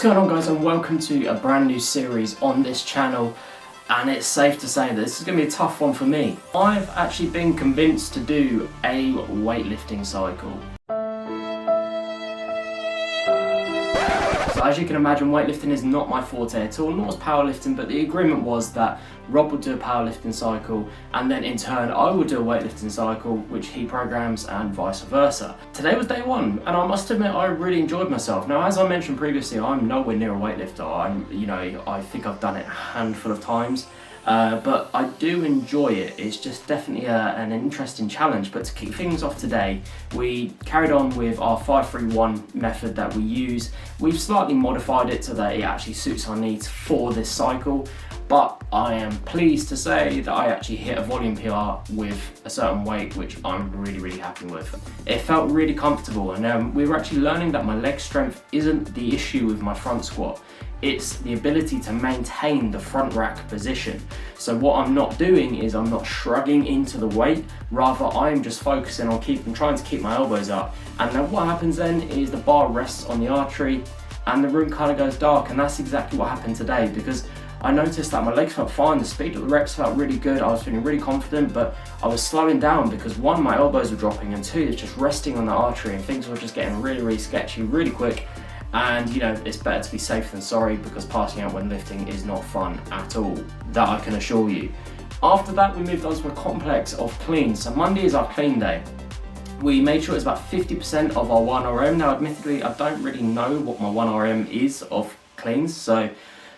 going on, guys, and welcome to a brand new series on this channel. And it's safe to say that this is going to be a tough one for me. I've actually been convinced to do a weightlifting cycle. So as you can imagine, weightlifting is not my forte at all, nor is powerlifting, but the agreement was that Rob would do a powerlifting cycle, and then in turn I would do a weightlifting cycle, which he programs, and vice versa. Today was day one, and I must admit I really enjoyed myself. Now, as I mentioned previously, I'm nowhere near a weightlifter. I think I've done it a handful of times. But I do enjoy it. It's just definitely an interesting challenge. But to kick things off today, we carried on with our 5-3-1 method that we use. We've slightly modified it so that it actually suits our needs for this cycle. But I am pleased to say that I actually hit a volume PR with a certain weight, which I'm really happy with. It felt really comfortable, and we were actually learning that my leg strength isn't the issue with my front squat. It's the ability to maintain the front rack position. So what I'm not doing is I'm not shrugging into the weight, rather I'm just focusing on trying to keep my elbows up. And then what happens then is the bar rests on the artery and the room kind of goes dark, and that's exactly what happened today, because I noticed that my legs felt fine, the speed of the reps felt really good, I was feeling really confident, but I was slowing down because one, my elbows were dropping, and two, it's just resting on the artery and things were just getting really sketchy really quick. And it's better to be safe than sorry, because passing out when lifting is not fun at all, that I can assure you. After that, we moved on to a complex of cleans. So Monday is our clean day. We made sure it's about 50% of our 1RM. Now, admittedly, I don't really know what my 1RM is of cleans, so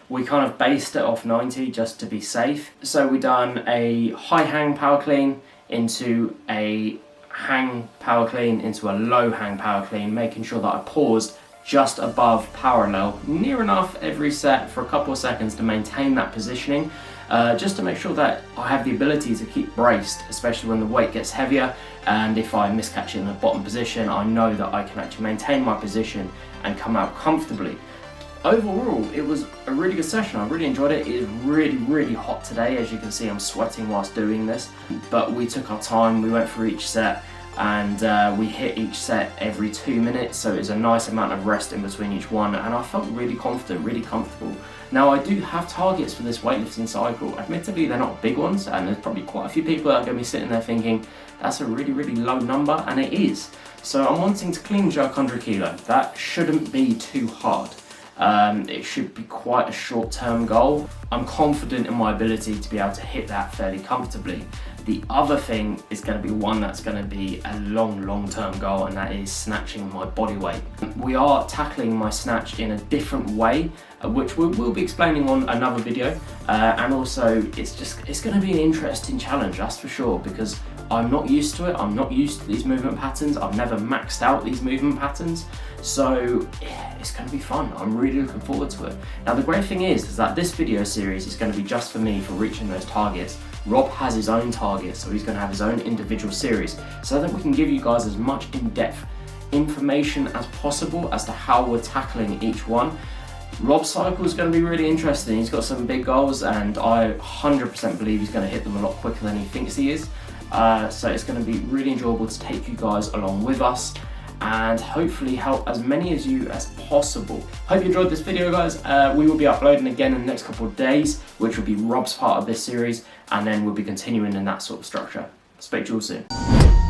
we kind of based it off 90 just to be safe. So we done a high hang power clean into a hang power clean into a low hang power clean, making sure that I paused just above parallel, near enough every set for a couple of seconds to maintain that positioning, just to make sure that I have the ability to keep braced, especially when the weight gets heavier, and if I miscatch it in the bottom position, I know that I can actually maintain my position and come out comfortably. Overall, it was a really good session. I really enjoyed it. It is really hot today. As you can see, I'm sweating whilst doing this, but we took our time, we went through each set, and we hit each set every 2 minutes, so it was a nice amount of rest in between each one, and I felt really confident, really comfortable. Now, I do have targets for this weightlifting cycle. Admittedly, they're not big ones, and there's probably quite a few people that are going to be sitting there thinking that's a really low number, and it is. So I'm wanting to clean jerk 100 kilo. That shouldn't be too hard. It should be quite a short-term goal. I'm confident in my ability to be able to hit that fairly comfortably. The other thing is going to be one that's going to be a long-term goal, and that is snatching my body weight. We are tackling my snatch in a different way, which we'll be explaining on another video, and also it's going to be an interesting challenge, that's for sure, because I'm not used to it. I'm not used to these movement patterns. I've never maxed out these movement patterns, so yeah, it's going to be fun. I'm really looking forward to it. Now, the great thing is that this video series is going to be just for me for reaching those targets. Rob has his own targets, so he's going to have his own individual series, so that we can give you guys as much in-depth information as possible as to how we're tackling each one. Rob's cycle is going to be really interesting. He's got some big goals, and I 100% believe he's going to hit them a lot quicker than he thinks he is. So it's going to be really enjoyable to take you guys along with us and hopefully help as many of you as possible. Hope you enjoyed this video, guys. We will be uploading again in the next couple of days, which will be Rob's part of this series, and then we'll be continuing in that sort of structure. Speak to you all soon.